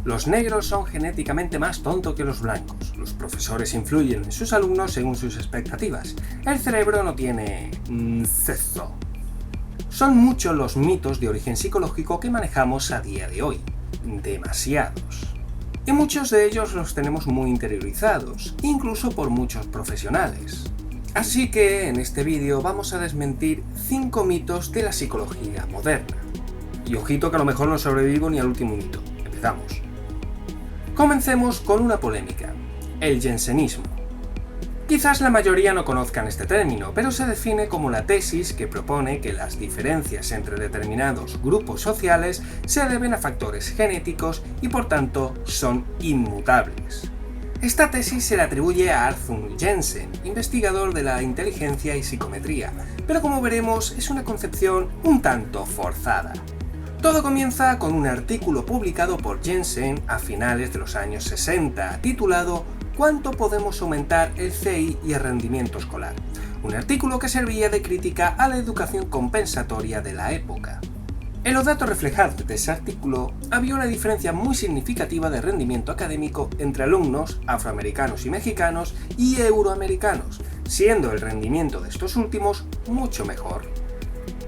Los negros son genéticamente más tontos que los blancos. Los profesores influyen en sus alumnos según sus expectativas. El cerebro no tiene sexo. Son muchos los mitos de origen psicológico que manejamos a día de hoy. Demasiados. Y muchos de ellos los tenemos muy interiorizados, incluso por muchos profesionales. Así que en este vídeo vamos a desmentir 5 mitos de la psicología moderna. Y ojito que a lo mejor no sobrevivo ni al último mito. Empezamos. Comencemos con una polémica, el jansenismo. Quizás la mayoría no conozcan este término, pero se define como la tesis que propone que las diferencias entre determinados grupos sociales se deben a factores genéticos y por tanto son inmutables. Esta tesis se le atribuye a Arthur Jensen, investigador de la inteligencia y psicometría, pero como veremos es una concepción un tanto forzada. Todo comienza con un artículo publicado por Jensen a finales de los años 60, titulado ¿Cuánto podemos aumentar el CI y el rendimiento escolar? Un artículo que servía de crítica a la educación compensatoria de la época. En los datos reflejados de ese artículo había una diferencia muy significativa de rendimiento académico entre alumnos afroamericanos y mexicanos y euroamericanos, siendo el rendimiento de estos últimos mucho mejor.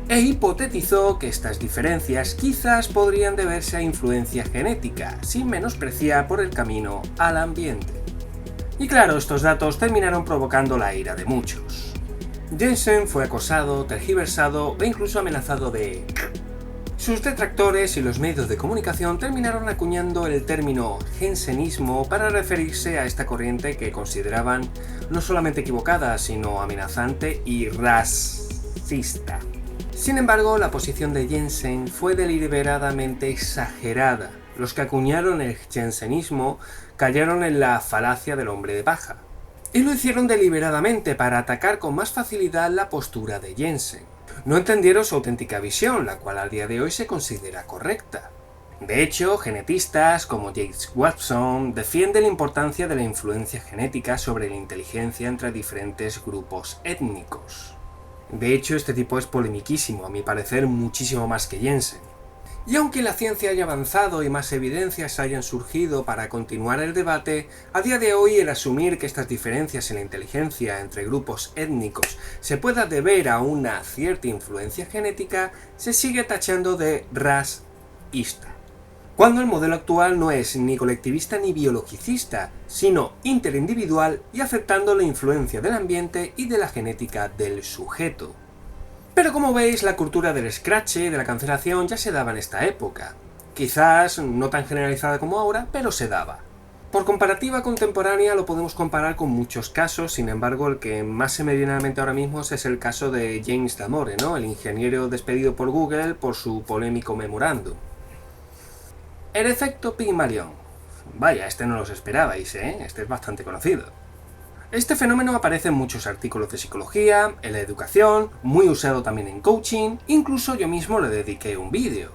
E hipotetizó que estas diferencias quizás podrían deberse a influencia genética, sin menospreciar por el camino al ambiente. Y claro, estos datos terminaron provocando la ira de muchos. Jensen fue acosado, tergiversado e incluso amenazado de... Sus detractores y los medios de comunicación terminaron acuñando el término jansenismo para referirse a esta corriente que consideraban no solamente equivocada, sino amenazante y racista. Sin embargo, la posición de Jensen fue deliberadamente exagerada. Los que acuñaron el jansenismo cayeron en la falacia del hombre de paja. Y lo hicieron deliberadamente para atacar con más facilidad la postura de Jensen. No entendieron su auténtica visión, la cual al día de hoy se considera correcta. De hecho, genetistas como James Watson defienden la importancia de la influencia genética sobre la inteligencia entre diferentes grupos étnicos. De hecho, este tipo es polemiquísimo, a mi parecer muchísimo más que Jensen. Y aunque la ciencia haya avanzado y más evidencias hayan surgido para continuar el debate, a día de hoy el asumir que estas diferencias en la inteligencia entre grupos étnicos se pueda deber a una cierta influencia genética se sigue tachando de racista. Cuando el modelo actual no es ni colectivista ni biologicista, sino interindividual y aceptando la influencia del ambiente y de la genética del sujeto. Pero como veis, la cultura del escrache y de la cancelación ya se daba en esta época. Quizás no tan generalizada como ahora, pero se daba. Por comparativa contemporánea lo podemos comparar con muchos casos, sin embargo el que más se me viene a la mente ahora mismo es el caso de James Damore, ¿no? El ingeniero despedido por Google por su polémico memorándum. El efecto Pigmalión. Vaya, este no los esperabais, ¿eh? Este es bastante conocido. Este fenómeno aparece en muchos artículos de psicología, en la educación, muy usado también en coaching, incluso yo mismo le dediqué un vídeo.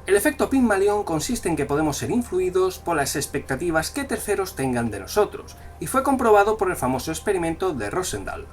El efecto Pigmalión consiste en que podemos ser influidos por las expectativas que terceros tengan de nosotros, y fue comprobado por el famoso experimento de Rosendahl.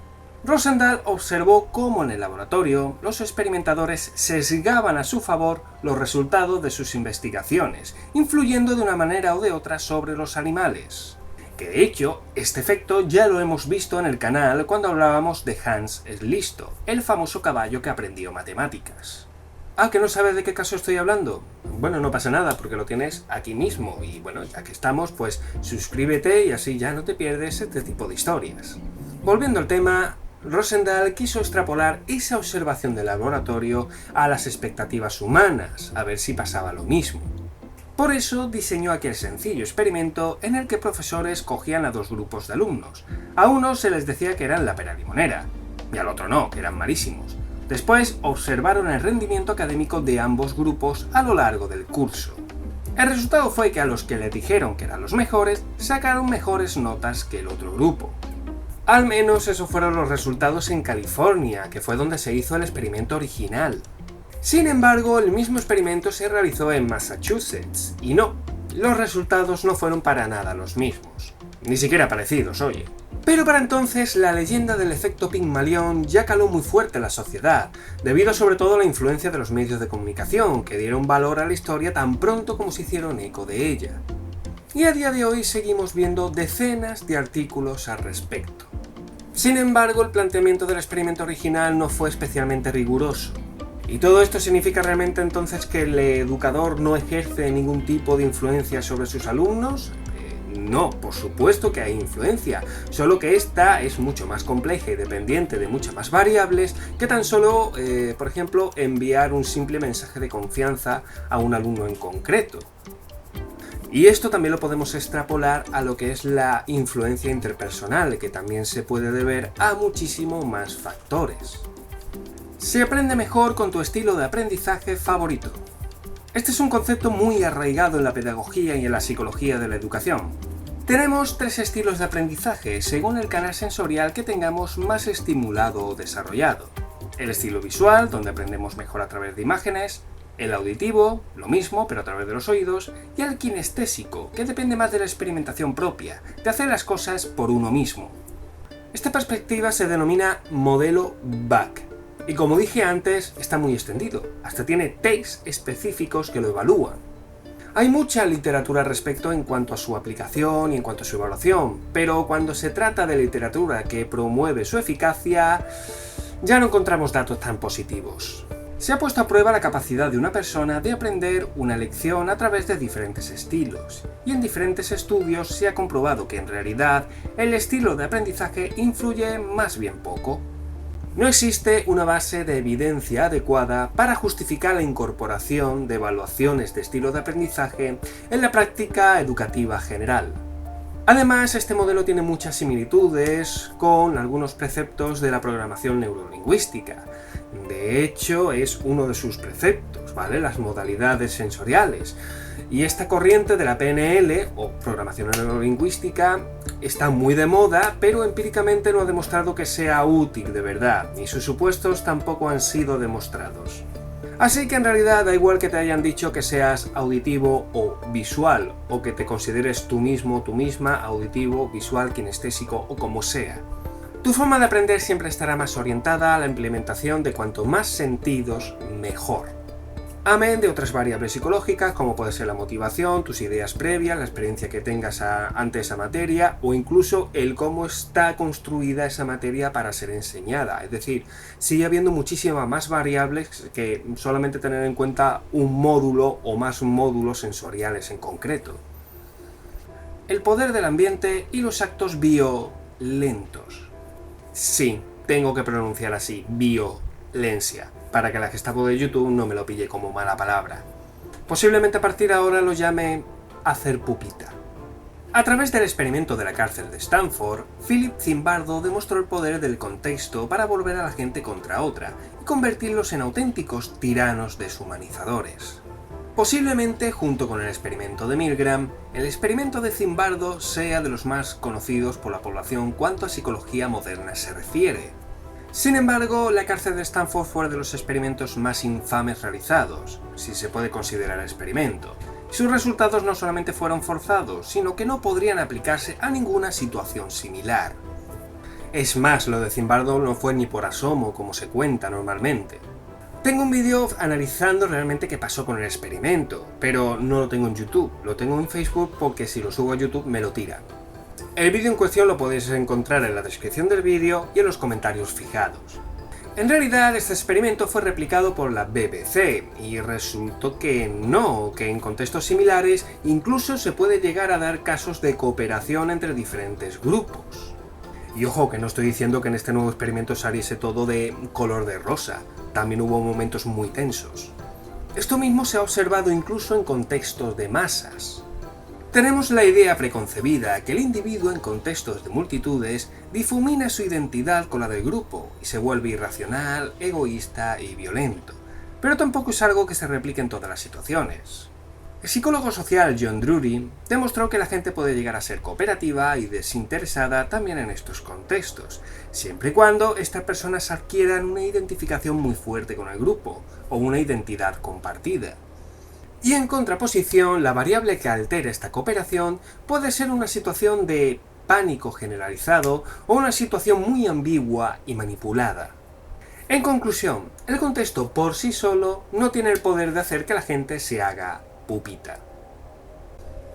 Rosendahl observó cómo en el laboratorio los experimentadores sesgaban a su favor los resultados de sus investigaciones, influyendo de una manera o de otra sobre los animales. Que de hecho, este efecto ya lo hemos visto en el canal cuando hablábamos de Hans el Listo, el famoso caballo que aprendió matemáticas. ¿Ah, que no sabes de qué caso estoy hablando? Bueno, no pasa nada porque lo tienes aquí mismo y bueno, ya que estamos, pues suscríbete y así ya no te pierdes este tipo de historias. Volviendo al tema, Rosendahl quiso extrapolar esa observación del laboratorio a las expectativas humanas, a ver si pasaba lo mismo. Por eso diseñó aquel sencillo experimento en el que profesores cogían a dos grupos de alumnos. A unos se les decía que eran la pera limonera, y al otro no, que eran malísimos. Después observaron el rendimiento académico de ambos grupos a lo largo del curso. El resultado fue que a los que les dijeron que eran los mejores, sacaron mejores notas que el otro grupo. Al menos esos fueron los resultados en California, que fue donde se hizo el experimento original. Sin embargo, el mismo experimento se realizó en Massachusetts, y no, los resultados no fueron para nada los mismos. Ni siquiera parecidos, oye. Pero para entonces la leyenda del efecto Pigmalión ya caló muy fuerte en la sociedad, debido sobre todo a la influencia de los medios de comunicación, que dieron valor a la historia tan pronto como se hicieron eco de ella. y a día de hoy seguimos viendo decenas de artículos al respecto. Sin embargo, el planteamiento del experimento original no fue especialmente riguroso. ¿Y todo esto significa realmente entonces que el educador no ejerce ningún tipo de influencia sobre sus alumnos? No, por supuesto que hay influencia, solo que esta es mucho más compleja y dependiente de muchas más variables que tan solo, por ejemplo, enviar un simple mensaje de confianza a un alumno en concreto. Y esto también lo podemos extrapolar a lo que es la influencia interpersonal, que también se puede deber a muchísimo más factores. Se aprende mejor con tu estilo de aprendizaje favorito. Este es un concepto muy arraigado en la pedagogía y en la psicología de la educación. Tenemos 3 estilos de aprendizaje según el canal sensorial que tengamos más estimulado o desarrollado. El estilo visual, donde aprendemos mejor a través de imágenes, el auditivo, lo mismo pero a través de los oídos, y el kinestésico, que depende más de la experimentación propia, de hacer las cosas por uno mismo. Esta perspectiva se denomina modelo BAC. Y como dije antes, está muy extendido, hasta tiene tests específicos que lo evalúan. Hay mucha literatura al respecto en cuanto a su aplicación y en cuanto a su evaluación, pero cuando se trata de literatura que promueve su eficacia, ya no encontramos datos tan positivos. Se ha puesto a prueba la capacidad de una persona de aprender una lección a través de diferentes estilos, y en diferentes estudios se ha comprobado que en realidad el estilo de aprendizaje influye más bien poco. No existe una base de evidencia adecuada para justificar la incorporación de evaluaciones de estilo de aprendizaje en la práctica educativa general. Además, este modelo tiene muchas similitudes con algunos preceptos de la programación neurolingüística. De hecho, es uno de sus preceptos, ¿vale? Las modalidades sensoriales. Y esta corriente de la PNL, o programación neurolingüística, está muy de moda, pero empíricamente no ha demostrado que sea útil de verdad, y sus supuestos tampoco han sido demostrados. Así que en realidad da igual que te hayan dicho que seas auditivo o visual, o que te consideres tú mismo, tú misma, auditivo, visual, kinestésico o como sea. Tu forma de aprender siempre estará más orientada a la implementación de cuanto más sentidos, mejor. Amén de otras variables psicológicas como puede ser la motivación, tus ideas previas, la experiencia que tengas ante esa materia o incluso el cómo está construida esa materia para ser enseñada. Es decir, sigue habiendo muchísimas más variables que solamente tener en cuenta un módulo o más módulos sensoriales en concreto. El poder del ambiente y los actos violentos. Sí, tengo que pronunciar así, violencia, para que la Gestapo de YouTube no me lo pille como mala palabra. Posiblemente a partir de ahora lo llame hacer pupita. A través del experimento de la cárcel de Stanford, Philip Zimbardo demostró el poder del contexto para volver a la gente contra otra y convertirlos en auténticos tiranos deshumanizadores. Posiblemente, junto con el experimento de Milgram, el experimento de Zimbardo sea de los más conocidos por la población cuanto a psicología moderna se refiere. Sin embargo, la cárcel de Stanford fue de los experimentos más infames realizados, si se puede considerar el experimento. Sus resultados no solamente fueron forzados, sino que no podrían aplicarse a ninguna situación similar. Es más, lo de Zimbardo no fue ni por asomo, como se cuenta normalmente. Tengo un vídeo analizando realmente qué pasó con el experimento, pero no lo tengo en YouTube, lo tengo en Facebook porque si lo subo a YouTube me lo tiran. El vídeo en cuestión lo podéis encontrar en la descripción del vídeo y en los comentarios fijados. En realidad, este experimento fue replicado por la BBC y resultó que no, que en contextos similares incluso se puede llegar a dar casos de cooperación entre diferentes grupos. Y ojo, que no estoy diciendo que en este nuevo experimento saliese todo de color de rosa, también hubo momentos muy tensos. Esto mismo se ha observado incluso en contextos de masas. Tenemos la idea preconcebida que el individuo en contextos de multitudes difumina su identidad con la del grupo y se vuelve irracional, egoísta y violento, pero tampoco es algo que se replique en todas las situaciones. El psicólogo social John Drury demostró que la gente puede llegar a ser cooperativa y desinteresada también en estos contextos, siempre y cuando estas personas adquieran una identificación muy fuerte con el grupo o una identidad compartida. Y en contraposición, la variable que altera esta cooperación puede ser una situación de pánico generalizado o una situación muy ambigua y manipulada. En conclusión, el contexto por sí solo no tiene el poder de hacer que la gente se haga pupita.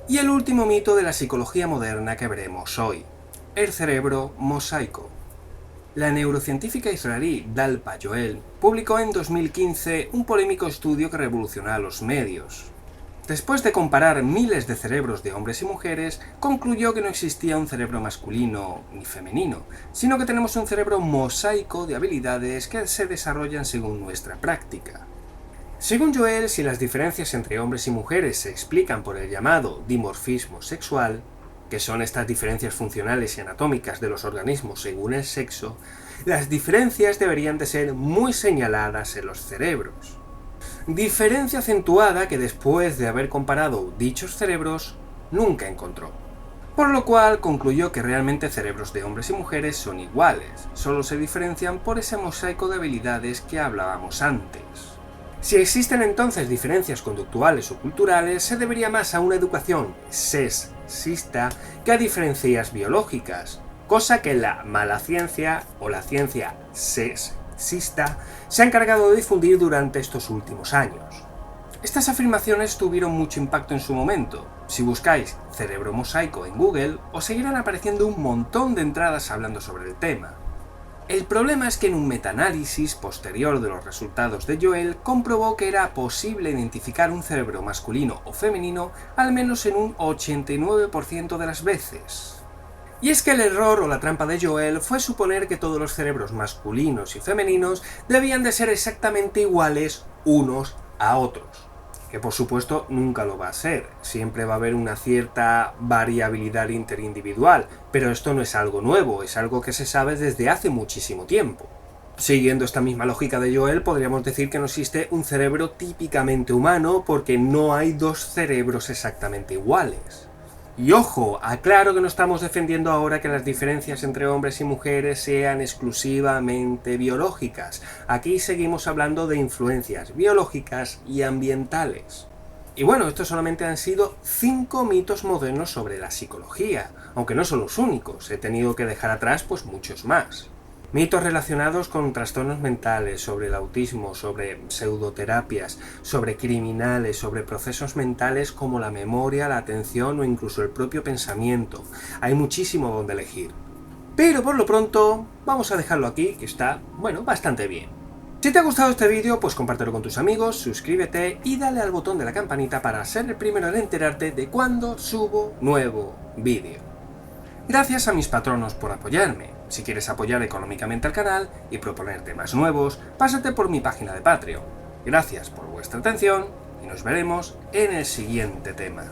Y el último mito de la psicología moderna que veremos hoy, el cerebro mosaico. La neurocientífica israelí Dalpa Joel publicó en 2015 un polémico estudio que revolucionó a los medios. Después de comparar miles de cerebros de hombres y mujeres, concluyó que no existía un cerebro masculino ni femenino, sino que tenemos un cerebro mosaico de habilidades que se desarrollan según nuestra práctica. Según Joel, si las diferencias entre hombres y mujeres se explican por el llamado dimorfismo sexual, que son estas diferencias funcionales y anatómicas de los organismos según el sexo, las diferencias deberían de ser muy señaladas en los cerebros. Diferencia acentuada que después de haber comparado dichos cerebros, nunca encontró. Por lo cual concluyó que realmente cerebros de hombres y mujeres son iguales, solo se diferencian por ese mosaico de habilidades que hablábamos antes. Si existen entonces diferencias conductuales o culturales, se debería más a una educación sexista que a diferencias biológicas, cosa que la mala ciencia o la ciencia sexista se ha encargado de difundir durante estos últimos años. Estas afirmaciones tuvieron mucho impacto en su momento. Si buscáis cerebro mosaico en Google, os seguirán apareciendo un montón de entradas hablando sobre el tema. El problema es que en un metaanálisis posterior de los resultados de Joel comprobó que era posible identificar un cerebro masculino o femenino al menos en un 89% de las veces. Y es que el error o la trampa de Joel fue suponer que todos los cerebros masculinos y femeninos debían de ser exactamente iguales unos a otros. Que por supuesto nunca lo va a ser, siempre va a haber una cierta variabilidad interindividual, pero esto no es algo nuevo, es algo que se sabe desde hace muchísimo tiempo. Siguiendo esta misma lógica de Joel, podríamos decir que no existe un cerebro típicamente humano porque no hay dos cerebros exactamente iguales. Y ojo, aclaro que no estamos defendiendo ahora que las diferencias entre hombres y mujeres sean exclusivamente biológicas. Aquí seguimos hablando de influencias biológicas y ambientales. Y bueno, estos solamente han sido 5 mitos modernos sobre la psicología, aunque no son los únicos, he tenido que dejar atrás pues muchos más. Mitos relacionados con trastornos mentales, sobre el autismo, sobre pseudoterapias, sobre criminales, sobre procesos mentales como la memoria, la atención o incluso el propio pensamiento. Hay muchísimo donde elegir. Pero por lo pronto, vamos a dejarlo aquí, que está, bueno, bastante bien. Si te ha gustado este vídeo, pues compártelo con tus amigos, suscríbete y dale al botón de la campanita para ser el primero en enterarte de cuando subo nuevo vídeo. Gracias a mis patronos por apoyarme. Si quieres apoyar económicamente al canal y proponer temas nuevos, pásate por mi página de Patreon. Gracias por vuestra atención y nos veremos en el siguiente tema.